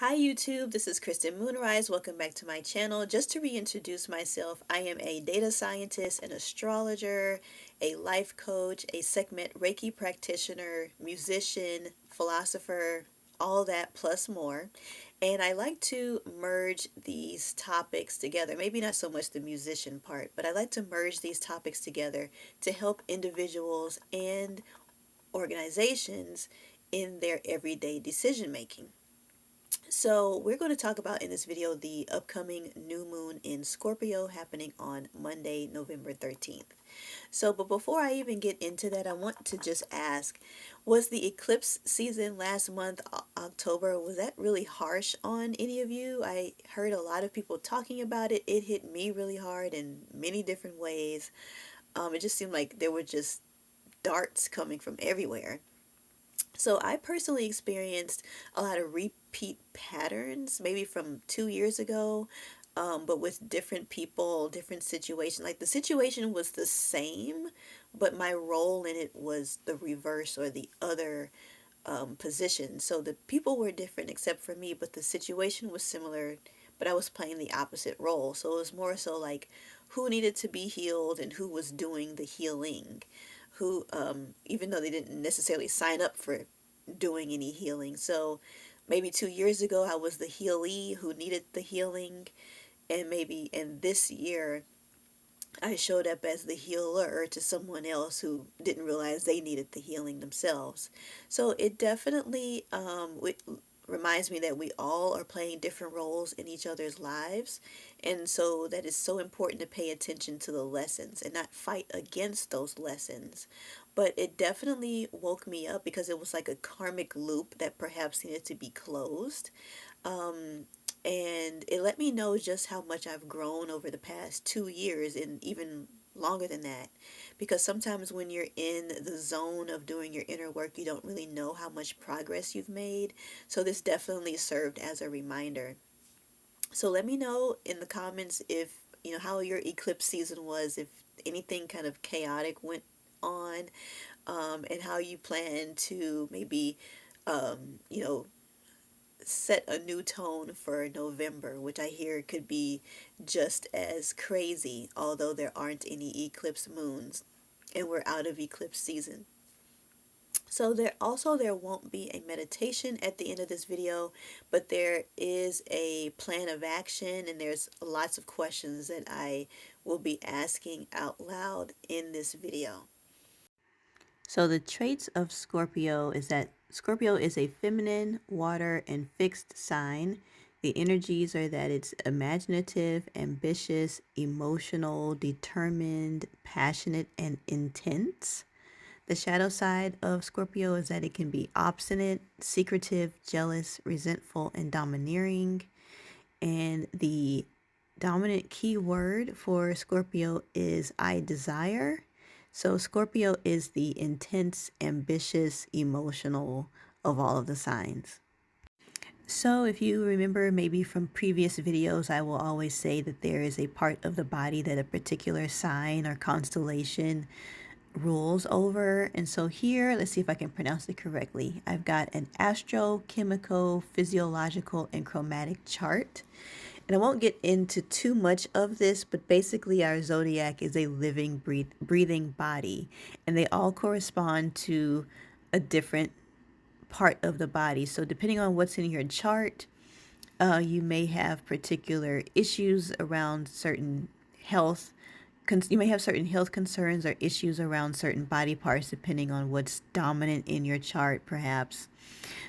Hi YouTube, this is Kristen Moonrise. Welcome back to my channel. Just to reintroduce myself, I am a data scientist, an astrologer, a life coach, a segment Reiki practitioner, musician, philosopher, all that plus more. And I like to merge these topics together. Maybe not so much the musician part, but I like to merge these topics together to help individuals and organizations in their everyday decision making. So we're going to talk about in this video the upcoming new moon in Scorpio happening on Monday, November 13th. But before I even get into that, I want to just ask, was the eclipse season last month, October, was that really harsh on any of you? I heard a lot of people talking about it. It hit me really hard in many different ways. It just seemed like there were just darts coming from everywhere. So I personally experienced a lot of repeat patterns, maybe from 2 years ago, but with different people, different situations. Like the situation was the same, but my role in it was the reverse or the other position. So the people were different except for me, but the situation was similar, but I was playing the opposite role. So it was more so like who needed to be healed and who was doing the healing, who, even though they didn't necessarily sign up for doing any healing. So maybe 2 years ago, I was the healee who needed the healing. And maybe in this year, I showed up as the healer to someone else who didn't realize they needed the healing themselves. So it definitely reminds me that we all are playing different roles in each other's lives. And so that is so important to pay attention to the lessons and not fight against those lessons. But it definitely woke me up because it was like a karmic loop that perhaps needed to be closed. Um, and it let me know just how much I've grown over the past 2 years and even longer than that. Because sometimes when you're in the zone of doing your inner work, you don't really know how much progress you've made. So this definitely served as a reminder. So let me know in the comments if, how your eclipse season was, if anything kind of chaotic went on, and how you plan to maybe, um, you know, set a new tone for November, which I hear could be just as crazy, although there aren't any eclipse moons and we're out of eclipse season. So there won't be a meditation at the end of this video, but there is a plan of action and there's lots of questions that I will be asking out loud in this video. So the traits of Scorpio is that Scorpio is a feminine, water, and fixed sign. The energies are that it's imaginative, ambitious, emotional, determined, passionate, and intense. The shadow side of Scorpio is that it can be obstinate, secretive, jealous, resentful, and domineering. And the dominant key word for Scorpio is I desire. So Scorpio is the intense, ambitious, emotional of all of the signs. So if you remember maybe from previous videos, I will always say that there is a part of the body that a particular sign or constellation rules over. And so here, let's see if I can pronounce it correctly. I've got an astrochemical, physiological, and chromatic chart. And I won't get into too much of this, but basically our zodiac is a living, breathing body. And they all correspond to a different part of the body. So depending on what's in your chart, you may have particular issues around certain health. You may have certain health concerns or issues around certain body parts depending on what's dominant in your chart, perhaps.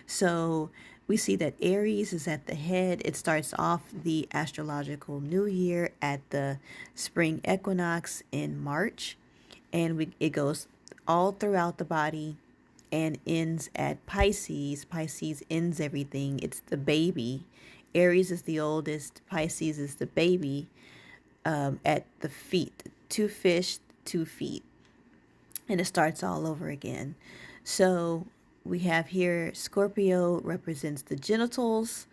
So we see that Aries is at the head. It starts off the astrological new year at the spring equinox in March, and it goes all throughout the body and ends at Pisces. Pisces ends everything. It's the baby. Aries is the oldest. Pisces is the baby, at the feet. Two fish, 2 feet. And it starts all over again. So we have here Scorpio represents the genitals,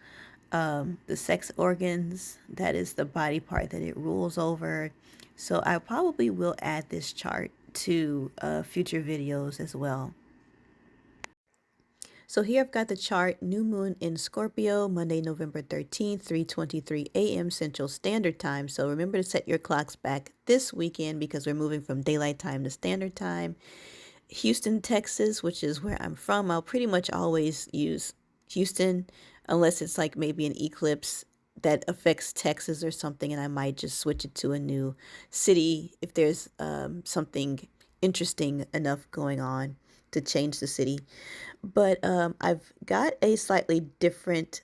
the sex organs. That is the body part that it rules over. So I probably will add this chart to future videos as well. So here I've got the chart, new moon in Scorpio, Monday, November 13th, 3:23 a.m. Central Standard Time. So remember to set your clocks back this weekend because we're moving from daylight time to standard time. Houston, Texas, which is where I'm from, I'll pretty much always use Houston unless it's like maybe an eclipse that affects Texas or something, and I might just switch it to a new city if there's something interesting enough going on to change the city. But I've got a slightly different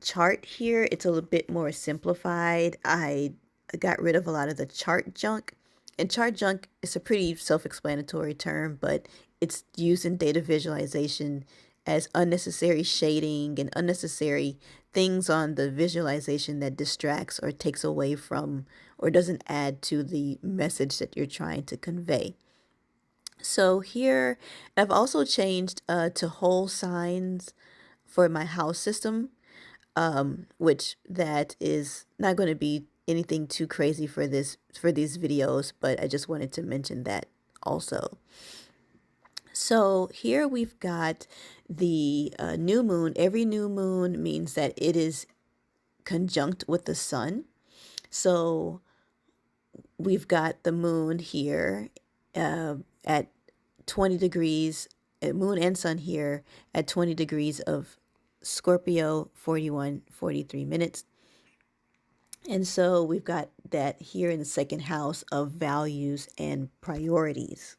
chart here. It's a little bit more simplified. I got rid of a lot of the chart junk. And chart junk is a pretty self-explanatory term, but it's used in data visualization as unnecessary shading and unnecessary things on the visualization that distracts or takes away from or doesn't add to the message that you're trying to convey. So here, I've also changed to whole signs for my house system, which that is not going to be anything too crazy for these videos, but I just wanted to mention that also. So here we've got the new moon. Every new moon means that it is conjunct with the sun. So we've got the moon here at 20 degrees, moon and sun here at 20 degrees of Scorpio, 41:43 minutes. And so we've got that here in the second house of values and priorities.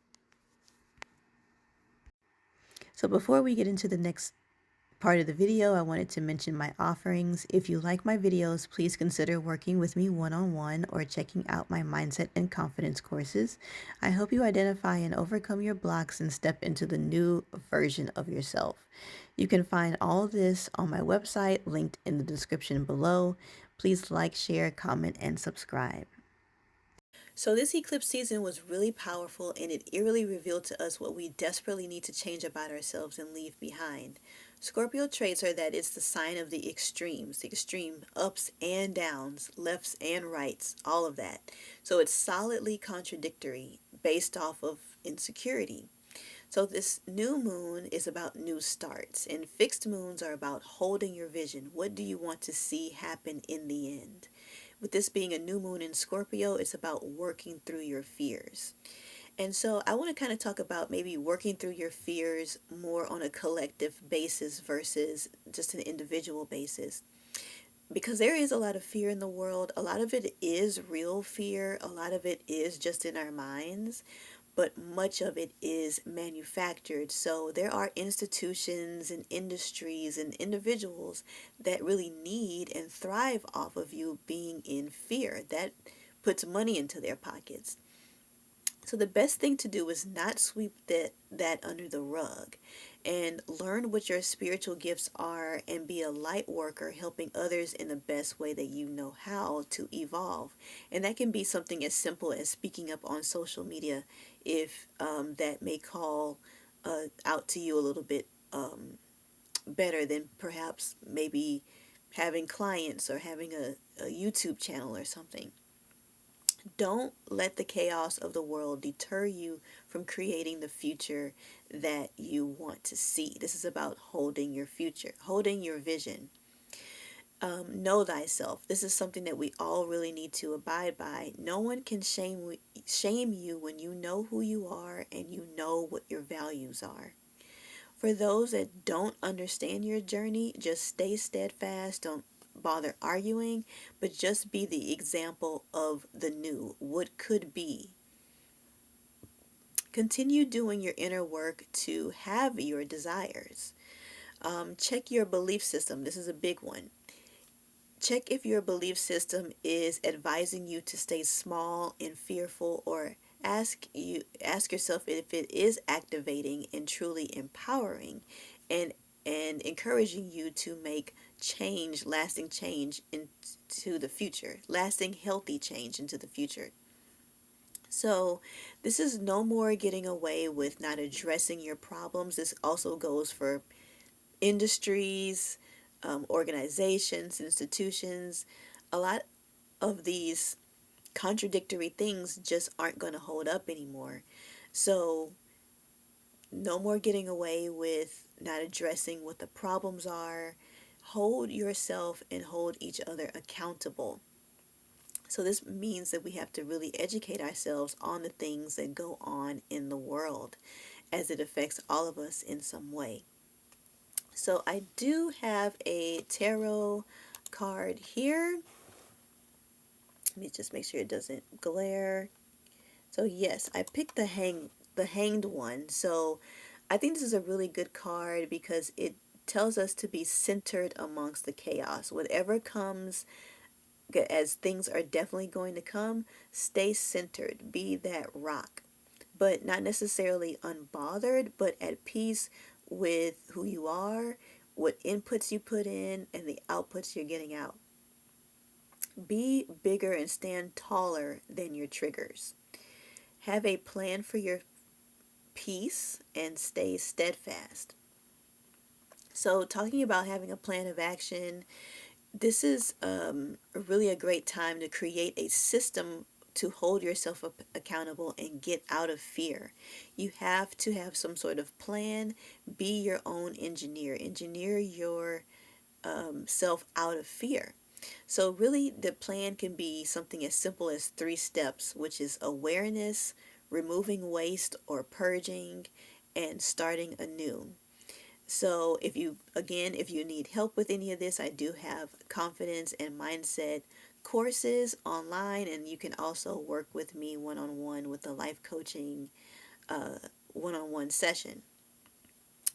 So before we get into the next part of the video, I wanted to mention my offerings. If you like my videos, please consider working with me one-on-one or checking out my mindset and confidence courses. I help you identify and overcome your blocks and step into the new version of yourself. You can find all of this on my website, linked in the description below. Please like, share, comment, and subscribe. So this eclipse season was really powerful, and it eerily revealed to us what we desperately need to change about ourselves and leave behind. Scorpio traits are that it's the sign of the extremes, the extreme ups and downs, lefts and rights, all of that. So it's solidly contradictory based off of insecurity. So this new moon is about new starts, and fixed moons are about holding your vision. What do you want to see happen in the end? With this being a new moon in Scorpio, it's about working through your fears. And so I want to kind of talk about maybe working through your fears more on a collective basis versus just an individual basis. Because there is a lot of fear in the world. A lot of it is real fear. A lot of it is just in our minds, but much of it is manufactured. So there are institutions and industries and individuals that really need and thrive off of you being in fear. That puts money into their pockets. So the best thing to do is not sweep that under the rug, and learn what your spiritual gifts are and be a light worker, helping others in the best way that you know how to evolve. And that can be something as simple as speaking up on social media if that may call out to you a little bit better than perhaps maybe having clients or having a YouTube channel or something. Don't let the chaos of the world deter you from creating the future that you want to see. This is about holding your future, holding your vision. Know thyself. This is something that we all really need to abide by. No one can shame you when you know who you are and you know what your values are. For those that don't understand your journey, just stay steadfast. Don't bother arguing, but just be the example of the new, what could be. Continue doing your inner work to have your desires. Check your belief system. This is a big one. Check if your belief system is advising you to stay small and fearful, or ask yourself if it is activating and truly empowering and encouraging you to make change, lasting change into the future, lasting healthy change into the future. So this is no more getting away with not addressing your problems. This also goes for industries, organizations, institutions. A lot of these contradictory things just aren't going to hold up anymore. So no more getting away with not addressing what the problems are. Hold yourself and hold each other accountable. So this means that we have to really educate ourselves on the things that go on in the world, as it affects all of us in some way. So I do have a tarot card here. Let me just make sure it doesn't glare. So yes, I picked the hanged one. So I think this is a really good card because it tells us to be centered amongst the chaos. Whatever comes, as things are definitely going to come, stay centered, be that rock, but not necessarily unbothered, but at peace with who you are, what inputs you put in, and the outputs you're getting out. Be bigger and stand taller than your triggers. Have a plan for your peace and stay steadfast. So, talking about having a plan of action, this is really a great time to create a system to hold yourself accountable and get out of fear. You have to have some sort of plan. Be your own engineer. Engineer your self out of fear. So, really, the plan can be something as simple as 3 steps, which is awareness, removing waste or purging, and starting anew. So if you need help with any of this, I do have confidence and mindset courses online, and you can also work with me one-on-one with a life coaching one-on-one session.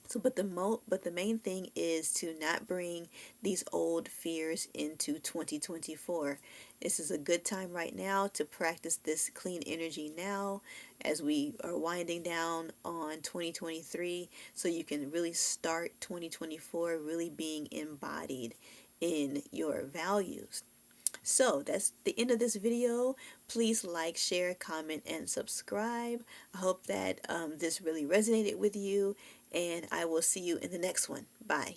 So, but the main thing is to not bring these old fears into 2024. This is a good time right now to practice this clean energy now as we are winding down on 2023, so you can really start 2024 really being embodied in your values. So that's the end of this video. Please like, share, comment, and subscribe. I hope that this really resonated with you, and I will see you in the next one. Bye.